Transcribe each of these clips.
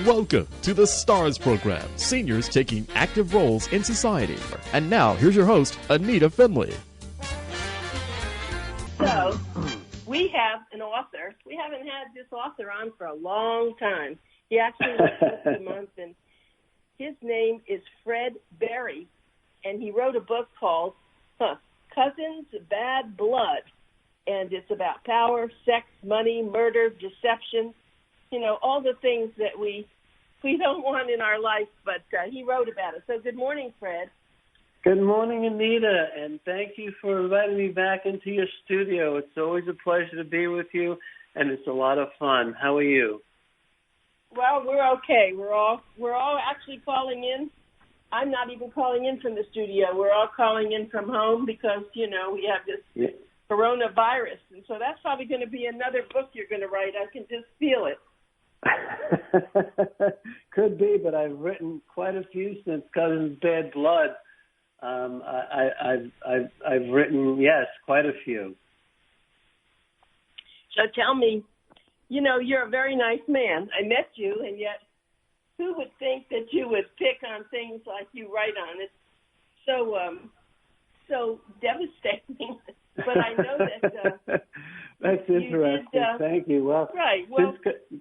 Welcome to the STARS program, seniors taking active roles in society. And now, here's your host, ANITA FINLEY. So, we have an author. We haven't had this author on for a long time. He actually was this month, and his name is Fred BERRI, and he wrote a book called Cousins, Bad Blood, and it's about power, sex, money, murder, deception, you know, all the things that we don't want in our life, but he wrote about it. So good morning, Fred. Good morning, Anita, and thank you for inviting me back into your studio. It's always a pleasure to be with you, and it's a lot of fun. How are you? Well, we're okay. We're all actually calling in. I'm not even calling in from the studio. We're all calling in from home because, you know, we have this coronavirus, and so that's probably going to be another book you're going to write. I can just feel it. Could be, but I've written quite a few since Cousins Bad Blood. I've written, yes, quite a few. So tell me, you know, you're a very nice man. I met you, and yet who would think that you would pick on things like you write on? It's so devastating. But I know that that's interesting. Thank you. Well, right. Well,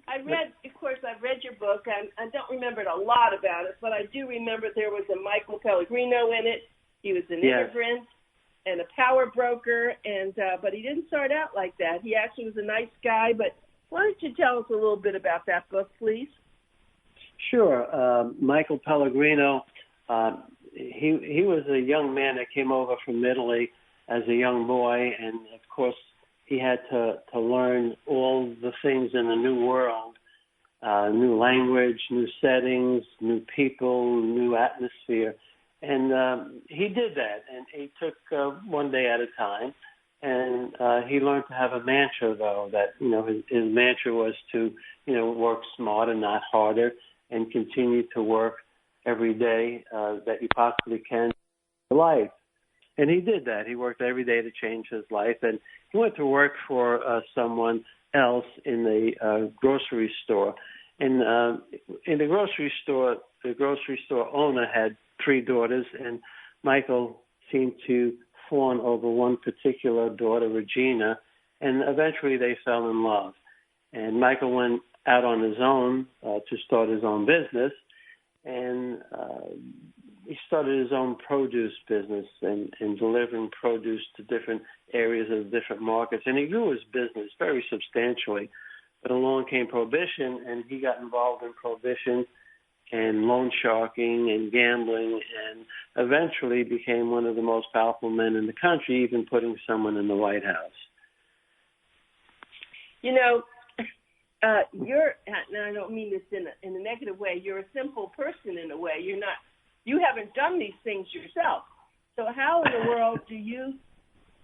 I've read your book. I don't remember a lot about it, but I do remember there was a Michael Pellegrino in it. He was an immigrant and a power broker, and but he didn't start out like that. He actually was a nice guy. But why don't you tell us a little bit about that book, please? Sure. Michael Pellegrino, he was a young man that came over from Italy as a young boy, and of course he had to learn all the things in the new world, new language, new settings, new people, new atmosphere. And he did that, and he took one day at a time. And he learned to have a mantra, though, that, you know, his mantra was to, you know, work smarter, not harder, and continue to work every day that you possibly can in your life. And he did that. He worked every day to change his life. And he went to work for someone else in the grocery store. And in the grocery store owner had 3 daughters, and Michael seemed to fawn over one particular daughter, Regina, and eventually they fell in love. And Michael went out on his own to start his own business, and he started his own produce business and delivering produce to different areas of different markets. And he grew his business very substantially. But along came Prohibition, and he got involved in Prohibition and loan sharking and gambling, and eventually became one of the most powerful men in the country, even putting someone in the White House. You know, and I don't mean this in a negative way, you're a simple person in a way. You haven't done these things yourself. So how in the world do you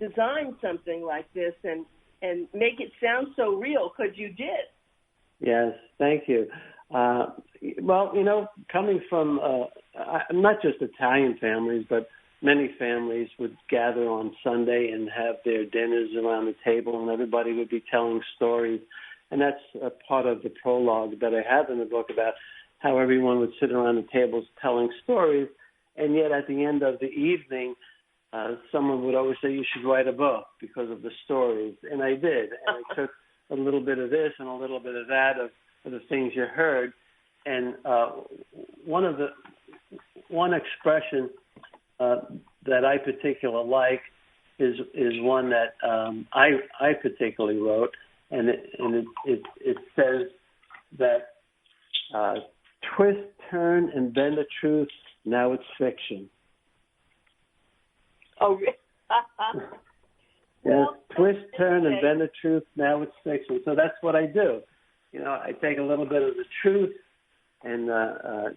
design something like this and make it sound so real? Because you did. Yes, thank you. Well, you know, coming from not just Italian families, but many families would gather on Sunday and have their dinners around the table, and everybody would be telling stories. And that's a part of the prologue that I have in the book about how everyone would sit around the tables telling stories, and yet at the end of the evening, someone would always say, you should write a book because of the stories. And I did. And I took a little bit of this and a little bit of that of the things you heard. And one expression that I particularly like is one that I particularly wrote, and it says that twist, turn, and bend the truth. Now it's fiction. Oh, really? Yes, twist, turn, and bend the truth. Now it's fiction. So that's what I do. You know, I take a little bit of the truth, and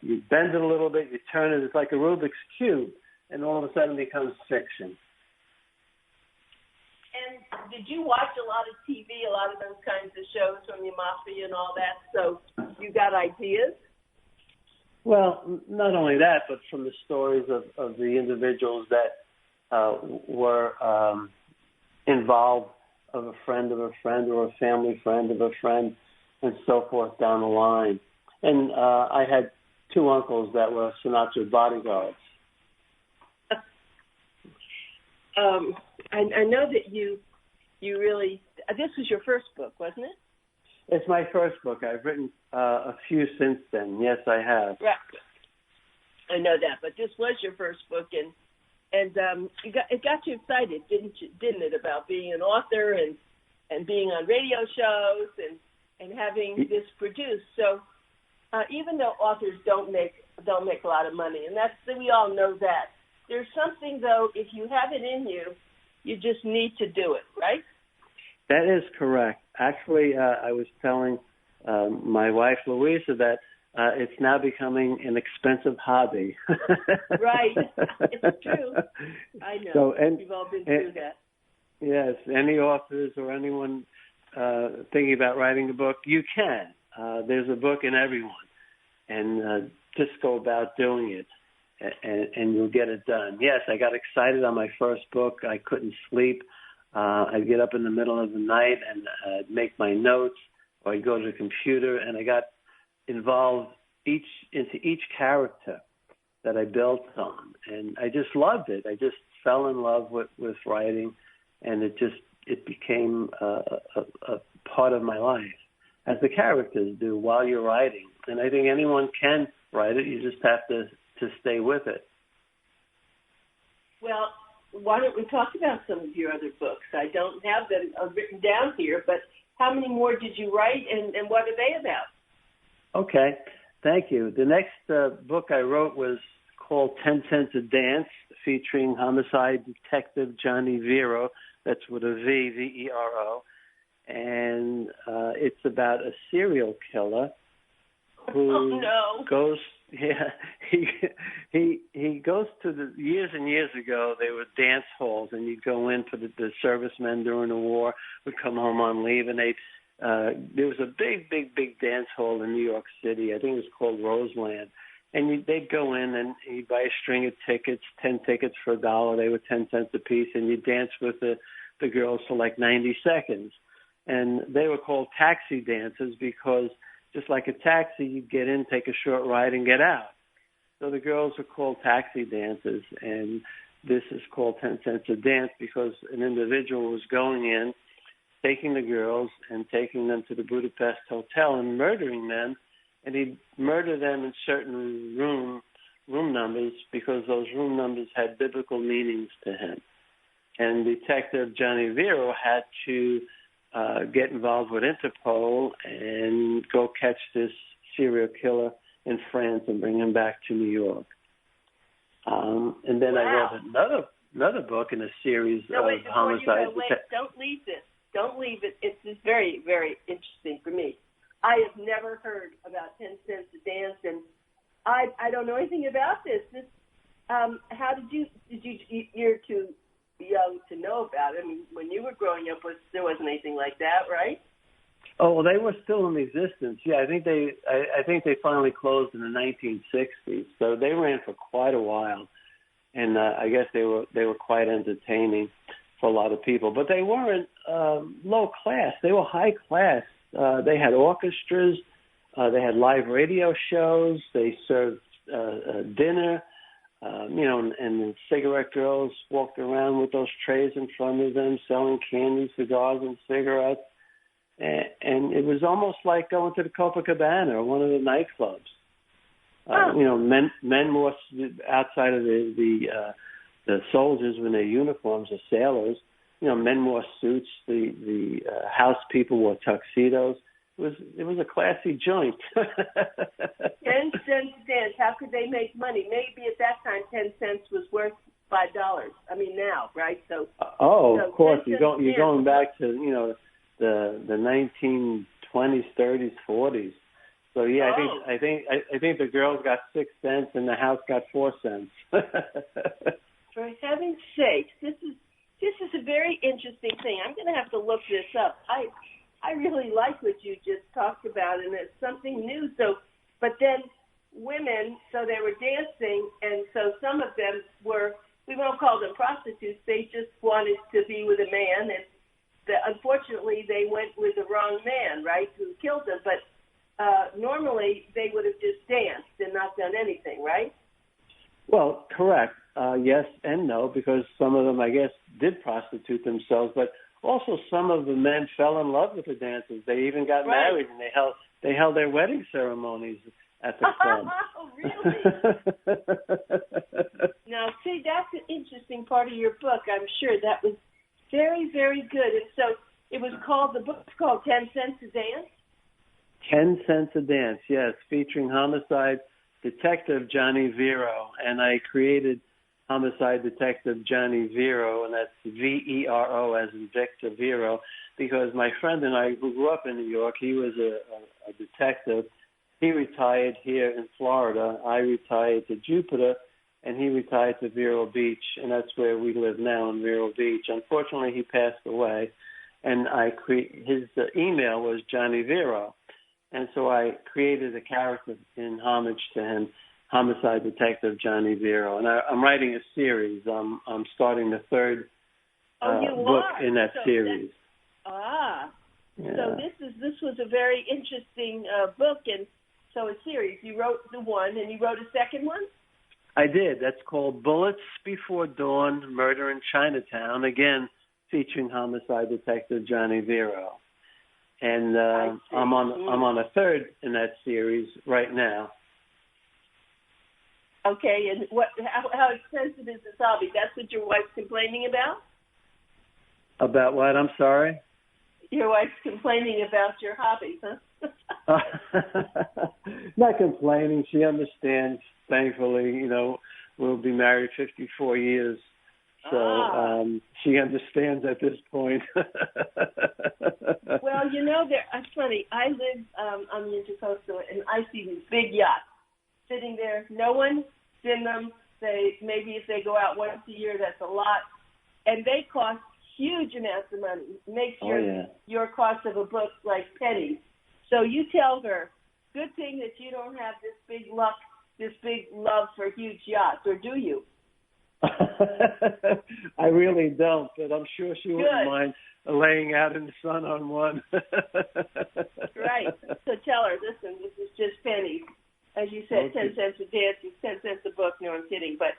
you bend it a little bit, you turn it. It's like a Rubik's Cube, and all of a sudden it becomes fiction. And did you watch a lot of TV, a lot of those kinds of shows from the mafia and all that, so you got ideas? Well, not only that, but from the stories of the individuals that were involved, of a friend or a family friend of a friend, and so forth down the line. And I had two uncles that were Sinatra's bodyguards. I know that you really, this was your first book, wasn't it? It's my first book. I've written a few since then. Yes, I have. Right. I know that, but this was your first book, and it got you excited, didn't it, about being an author and being on radio shows and having this produced. So even though authors don't make a lot of money, and we all know that, there's something, though, if you have it in you, you just need to do it, right? That is correct. Actually, I was telling my wife, Louisa, that it's now becoming an expensive hobby. Right. It's true. I know. So, we've all been through that. Yes. Any authors or anyone thinking about writing a book, you can. There's a book in everyone. And just go about doing it, and you'll get it done. Yes, I got excited on my first book. I couldn't sleep. I'd get up in the middle of the night and make my notes, or I'd go to the computer, and I got involved into each character that I built on, and I just loved it. I just fell in love with writing, and it became a part of my life, as the characters do while you're writing. And I think anyone can write it. You just have to stay with it. Well, why don't we talk about some of your other books? I don't have them written down here, but how many more did you write, and what are they about? Okay, thank you. The next book I wrote was called 10 Cents a Dance, featuring homicide detective Johnny Vero. That's with a V, V-E-R-O. And it's about a serial killer who goes... Yeah, he goes to the years and years ago. There were dance halls, and you'd go in for the servicemen during the war would come home on leave, and there was a big dance hall in New York City. I think it was called Roseland, and they'd go in and you'd buy a string of tickets, 10 tickets for $1. They were 10 cents a piece, and you'd dance with the girls for like 90 seconds, and they were called taxi dances because, just like a taxi, you'd get in, take a short ride, and get out. So the girls are called taxi dancers, and this is called 10 Cents a Dance because an individual was going in, taking the girls and taking them to the Budapest Hotel and murdering them, and he'd murder them in certain room numbers because those room numbers had biblical meanings to him. And Detective Johnny Vero had to get involved with Interpol and go catch this serial killer in France and bring him back to New York. And then I wrote another book in a series of homicides. Don't leave this. Don't leave it. It's just very, very interesting for me. I have never heard about 10 Cents a Dance, and I don't know anything about this. How you're too young to know about it. I mean, when you were growing up, there wasn't anything like that, right? Oh, well, they were still in existence. Yeah, I think they finally closed in the 1960s. So they ran for quite a while, and I guess they were quite entertaining for a lot of people. But they weren't low class. They were high class. They had orchestras. They had live radio shows. They served dinner. And the cigarette girls walked around with those trays in front of them, selling candy, cigars, and cigarettes. And it was almost like going to the Copacabana or one of the nightclubs. Men wore outside of the soldiers in their uniforms, the sailors. Men wore suits. The house people wore tuxedos. It was a classy joint. 10 cents a dance. How could they make money? Maybe at that time 10 cents was worth $5. I mean now, right? So. Of course. You're going back to the 1920s, 30s, 40s. So yeah, I think the girls got 6 cents and the house got 4 cents. For heaven's sake, this is a very interesting thing. I'm going to have to look this up. I really like what you just talked about, and it's something new. But then women, so they were dancing, and so some of them we won't call them prostitutes. They just wanted to be with a man, and unfortunately they went with the wrong man, right, who killed them. But normally they would have just danced and not done anything, right? Well, correct. Yes and no, because some of them, I guess, did prostitute themselves, but also some of the men fell in love with the dancers. They even got married, and they held their wedding ceremonies at the club. Oh, really? Now, see, that's an interesting part of your book. I'm sure that was very, very good. And so it was called, the book's called 10 Cents a Dance? 10 Cents a Dance, yes, featuring homicide detective Johnny Vero. And I created homicide detective Johnny Vero, and that's V-E-R-O as in Victor Vero, because my friend and I, who grew up in New York, he was a detective. He retired here in Florida. I retired to Jupiter, and he retired to Vero Beach, and that's where we live now, in Vero Beach. Unfortunately, he passed away, and his email was Johnny Vero, and so I created a character in homage to him, homicide detective Johnny Vero, and I'm writing a series. I'm starting the third book in that series. Yeah. So this was a very interesting book, and so a series. You wrote the one, and you wrote a second one? I did. That's called Bullets Before Dawn, Murder in Chinatown, again featuring homicide detective Johnny Vero. And I'm on a third in that series right now. Okay, and how expensive is this hobby? That's what your wife's complaining about? About what? I'm sorry? Your wife's complaining about your hobby, huh? Not complaining. She understands, thankfully. You know, we'll be married 54 years. So she understands at this point. Well, you know, it's funny. I live on the Intercoastal, and I see these big yachts sitting there. No one's in them. Maybe if they go out once a year, that's a lot. And they cost huge amounts of money. It makes your cost of a book like pennies. So you tell her, good thing that you don't have this big love for huge yachts, or do you? I really don't, but I'm sure she wouldn't mind laying out in the sun on one. Right. So tell her, listen, this is just pennies. As you said, 10 cents a dance, 10 cents a book. No, I'm kidding. But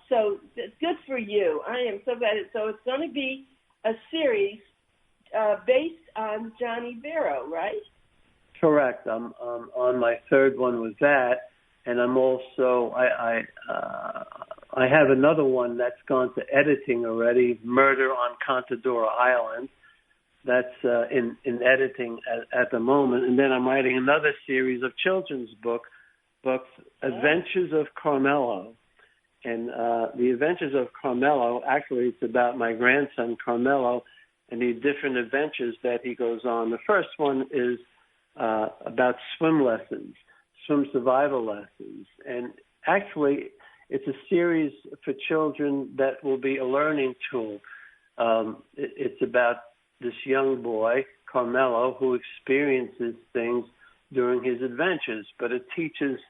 so it's good for you. I am so glad. So it's going to be a series based on Johnny Vero, right? Correct. I'm on my third one with that, and I'm also I have another one that's gone to editing already, Murder on Contadora Island. That's in editing at the moment. And then I'm writing another series of children's books, Adventures of Carmelo. And the Adventures of Carmelo, actually it's about my grandson Carmelo and the different adventures that he goes on. The first one is about swim lessons, swim survival lessons. And actually it's a series for children that will be a learning tool. It's about this young boy, Carmelo, who experiences things during his adventures, but it teaches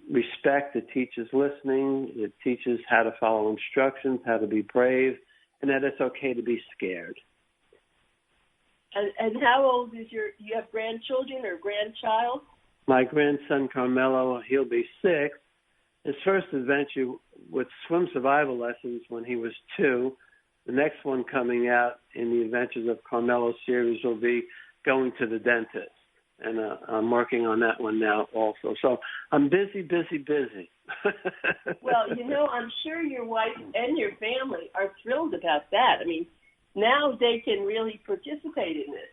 respect, it teaches listening, it teaches how to follow instructions, how to be brave, and that it's okay to be scared. And how old is you have grandchildren or grandchild? My grandson, Carmelo, he'll be 6. His first adventure with swim survival lessons when he was 2. The next one coming out in the Adventures of Carmelo series will be going to the dentist. And I'm working on that one now also. So I'm busy. Well, you know, I'm sure your wife and your family are thrilled about that. I mean, now they can really participate in this.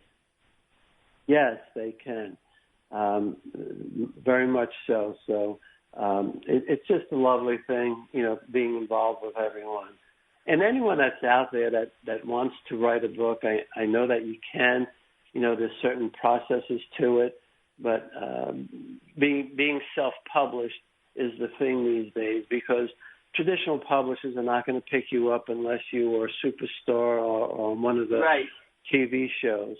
Yes, they can. Very much so. So it's just a lovely thing, you know, being involved with everyone. And anyone that's out there that wants to write a book, I know that you can. You know, there's certain processes to it, but being self-published is the thing these days, because traditional publishers are not going to pick you up unless you are a superstar or on one of the TV shows.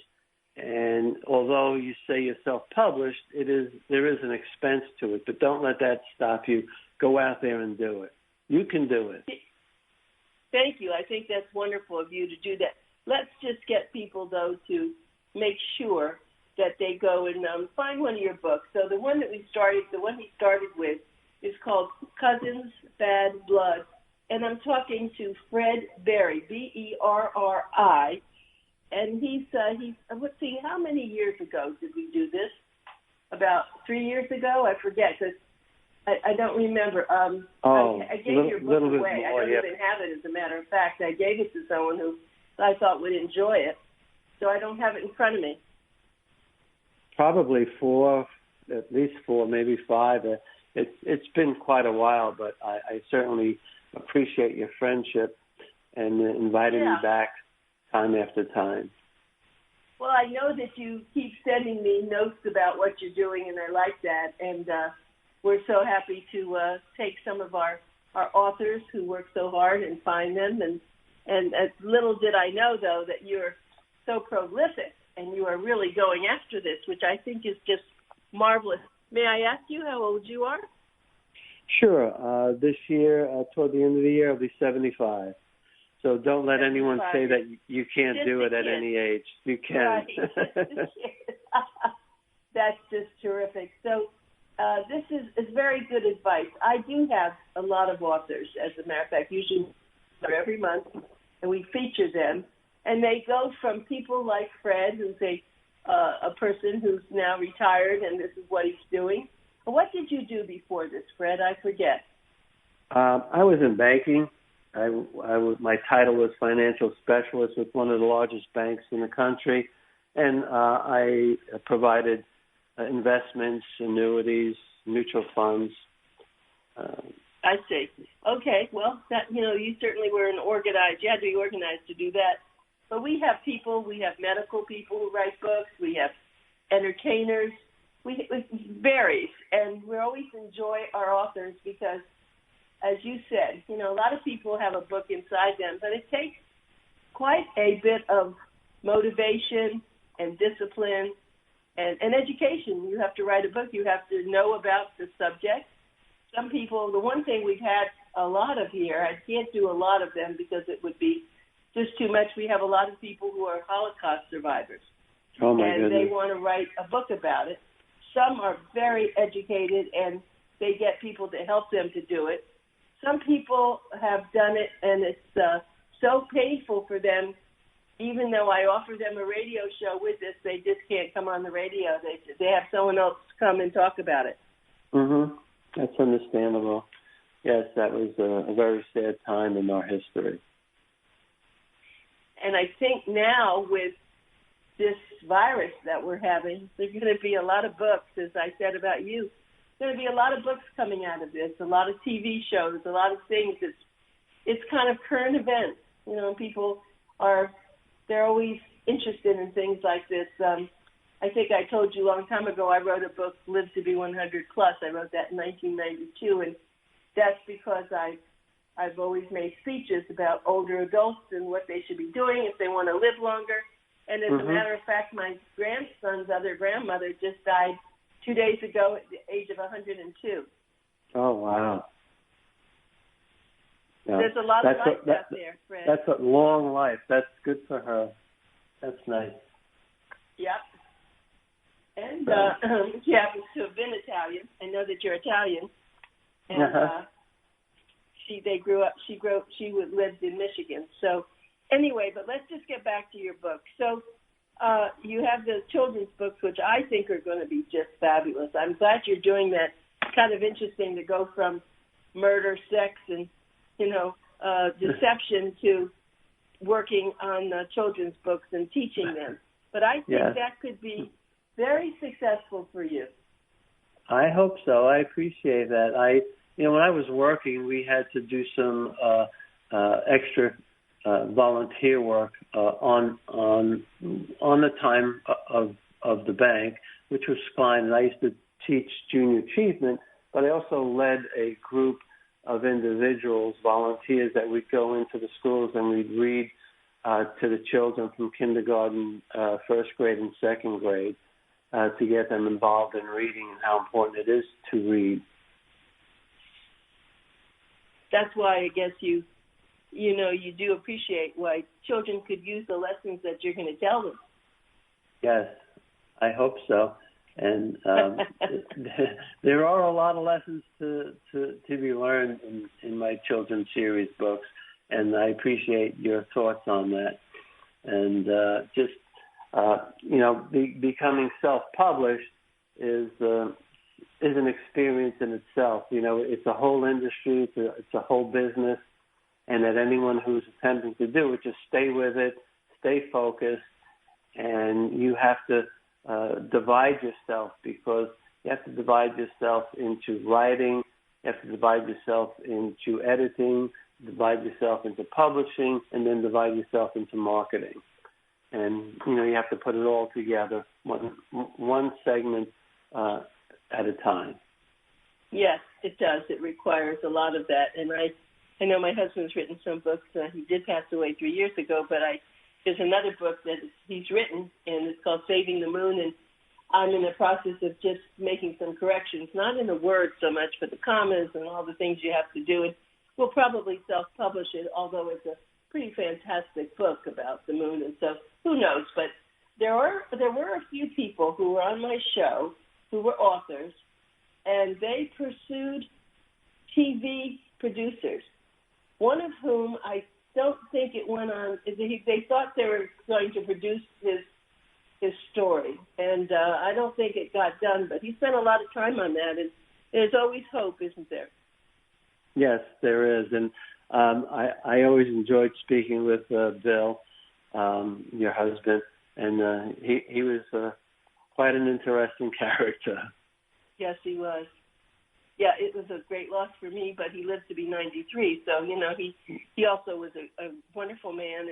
And although you say you're self-published, there is an expense to it, but don't let that stop you. Go out there and do it. You can do it. Thank you. I think that's wonderful of you to do that. Let's just get people, though, to make sure that they go and find one of your books. So the one he started with is called Cousins Bad Blood. And I'm talking to Fred Berri, Berri. And he's let's see, how many years ago did we do this? About 3 years ago? I forget, because I don't remember. I gave your book away. I don't even have it, as a matter of fact. I gave it to someone who I thought would enjoy it. So I don't have it in front of me. Probably 4, at least 4, maybe 5. It's been quite a while, but I certainly appreciate your friendship and inviting me back time after time. Well, I know that you keep sending me notes about what you're doing, and I like that. And we're so happy to take some of our authors who work so hard and find them. And as little did I know, though, that you're so prolific and you are really going after this, which I think is just marvelous. May I ask you how old you are? Sure. This year, toward the end of the year, I'll be 75. So don't let anyone say that you can't do it at any age. You can. Right. That's just terrific. So this is very good advice. I do have a lot of authors, as a matter of fact, usually every month, and we feature them. And they go from people like Fred, who's a person who's now retired, and this is what he's doing. What did you do before this, Fred? I forget. I was in banking. My title was financial specialist with one of the largest banks in the country, and I provided investments, annuities, mutual funds. I see. Okay, well, you certainly were you had to be organized to do that. But we have medical people who write books, we have entertainers, it varies, and we always enjoy our authors because, as you said, a lot of people have a book inside them, but it takes quite a bit of motivation and discipline and education. You have to write a book. You have to know about the subject. Some people, the one thing we've had a lot of here, I can't do a lot of them because it would be just too much. We have a lot of people who are Holocaust survivors. Oh, my and goodness. They want to write a book about it. Some are very educated, and they get people to help them to do it. Some people have done it, and it's so painful for them. Even though I offer them a radio show with this, they just can't come on the radio. They have someone else come and talk about it. Mm-hmm. That's understandable. Yes, that was a very sad time in our history. And I think now with this virus that we're having, there's going to be a lot of books, as I said about you. There's going to be a lot of books coming out of this, a lot of TV shows, a lot of things. It's kind of current events. People they're always interested in things like this. I think I told you a long time ago I wrote a book, Live to be 100 Plus. I wrote that in 1992, and that's because I've always made speeches about older adults and what they should be doing if they want to live longer. And as a matter of fact, my grandson's other grandmother just died 2 days ago at the age of 102. Oh, wow. Yeah. There's a lot of life out there, Fred. That's a long life. That's good for her. That's nice. Yep. And she happens to have been Italian. I know that you're Italian. And she lived in Michigan. So anyway, but let's just get back to your book. So you have the children's books, which I think are going to be just fabulous. I'm glad you're doing that. It's kind of interesting to go from murder, sex, and deception to working on children's books and teaching them. But I think that could be very successful for you. I hope so. I appreciate that. When I was working, we had to do some extra volunteer work on the time of the bank, which was fine. And I used to teach junior achievement, but I also led a group of individuals, volunteers, that would go into the schools and we'd read to the children from kindergarten, first grade, and second grade to get them involved in reading and how important it is to read. That's why I guess you do appreciate why children could use the lessons that you're going to tell them. Yes, I hope so. And there are a lot of lessons to be learned in my children's series books, and I appreciate your thoughts on that. And becoming self-published is an experience in itself. It's a whole industry, it's a whole business, and that anyone who's attempting to do it, just stay with it, stay focused, and you have to divide yourself, because you have to divide yourself into writing, you have to divide yourself into editing, divide yourself into publishing, and then divide yourself into marketing. And, you have to put it all together, one segment at a time. Yes, it does. It requires a lot of that. And I know my husband's written some books. He did pass away 3 years ago, but there's another book that he's written, and it's called Saving the Moon, and I'm in the process of just making some corrections, not in the words so much, but the commas and all the things you have to do. And we'll probably self-publish it, although it's a pretty fantastic book about the moon, and so who knows. But there were a few people who were on my show who were authors, and they pursued TV producers, one of whom I don't think it went on. They thought they were going to produce his story, and I don't think it got done, but he spent a lot of time on that, and there's always hope, isn't there? Yes, there is, and I always enjoyed speaking with Bill, your husband, and he was quite an interesting character. Yes, he was. Yeah, it was a great loss for me, but he lived to be 93, so, he also was a wonderful man,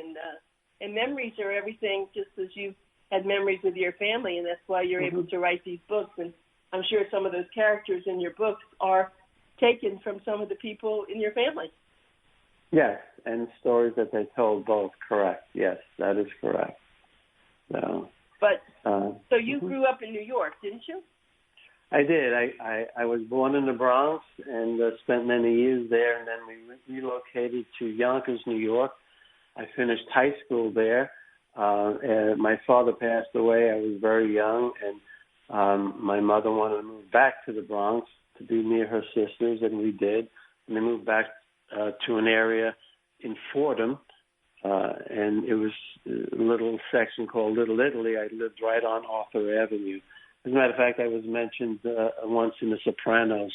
and memories are everything, just as you had memories with your family, and that's why you're able to write these books, and I'm sure some of those characters in your books are taken from some of the people in your family. Yes, and stories that they told both, correct. Yes, that is correct. So you grew up in New York, didn't you? I did. I was born in the Bronx and spent many years there, and then we relocated to Yonkers, New York. I finished high school there. And my father passed away. I was very young, and my mother wanted to move back to the Bronx to be near her sisters, and we did. And they moved back to an area in Fordham, and it was a little section called Little Italy. I lived right on Arthur Avenue. As a matter of fact, I was mentioned once in The Sopranos.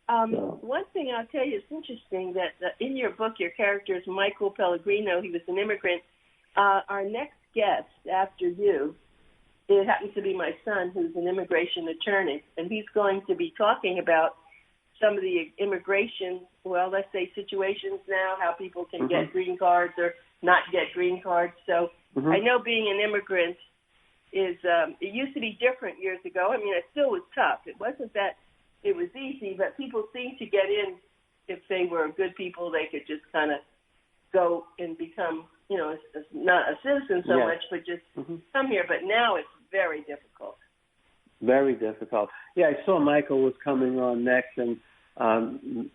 One thing I'll tell you, it's interesting that in your book, your character is Michael Pellegrino. He was an immigrant. Our next guest after you, it happens to be my son, who's an immigration attorney, and he's going to be talking about some of the immigration, let's say situations now, how people can get green cards or not get green cards. So I know being an immigrant is, it used to be different years ago. I mean, it still was tough. It wasn't that it was easy, but people seemed to get in. If they were good people, they could just kind of go and become, not a citizen so much, but just come here. But now it's very difficult. Very difficult. Yeah, I saw Michael was coming on next, and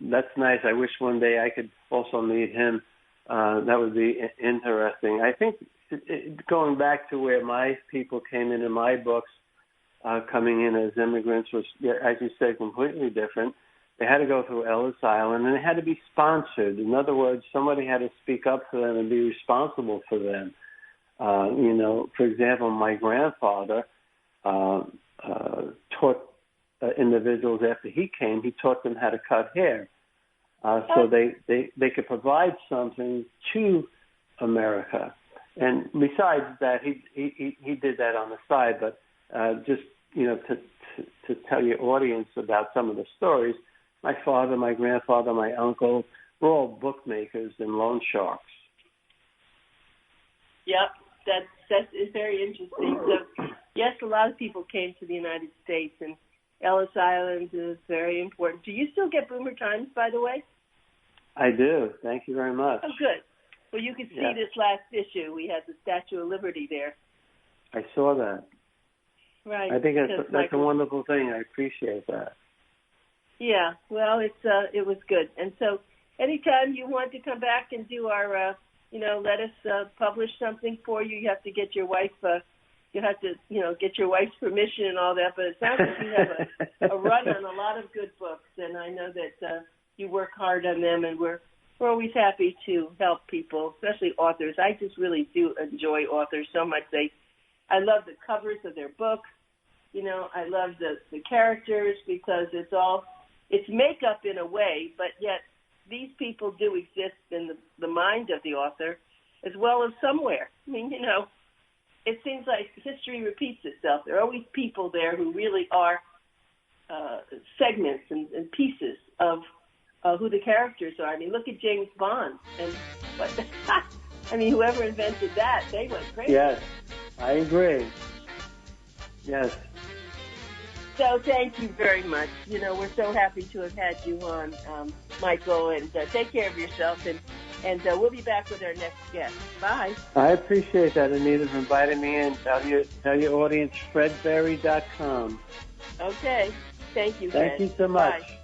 that's nice. I wish one day I could also meet him. That would be interesting. I think going back to where my people came in my books, coming in as immigrants was, as you said, completely different. They had to go through Ellis Island, and they had to be sponsored. In other words, somebody had to speak up for them and be responsible for them. For example, my grandfather taught individuals after he came. He taught them how to cut hair, so they could provide something to America. And besides that, he did that on the side, but just, to tell your audience about some of the stories, my father, my grandfather, my uncle were all bookmakers and loan sharks. Yep, that is very interesting. So, yes, a lot of people came to the United States, and Ellis Island is very important. Do you still get Boomer Times, by the way? I do. Thank you very much. Oh, good. Well, you can see this last issue. We had the Statue of Liberty there. I saw that. Right. I think that's a wonderful thing. I appreciate that. Yeah. Well, it was good. And so, anytime you want to come back and do our let us publish something for you. You have to get your wife. You have to, get your wife's permission and all that. But it sounds like you have a run on a lot of good books, and I know that you work hard on them, and we're always happy to help people, especially authors. I just really do enjoy authors so much. I love the covers of their books. I love the characters because it's makeup in a way, but yet these people do exist in the mind of the author as well as somewhere. I mean, it seems like history repeats itself. There are always people there who really are segments and pieces of who the characters are. I mean, look at James Bond. Whoever invented that, they went crazy. Yes, I agree. Yes. So thank you very much. We're so happy to have had you on, Michael, and take care of yourself, and we'll be back with our next guest. Bye. I appreciate that, Anita, for inviting me in. Tell your audience, FredBerri.com. Okay. Thank you, Fred. Thank you so much. Bye.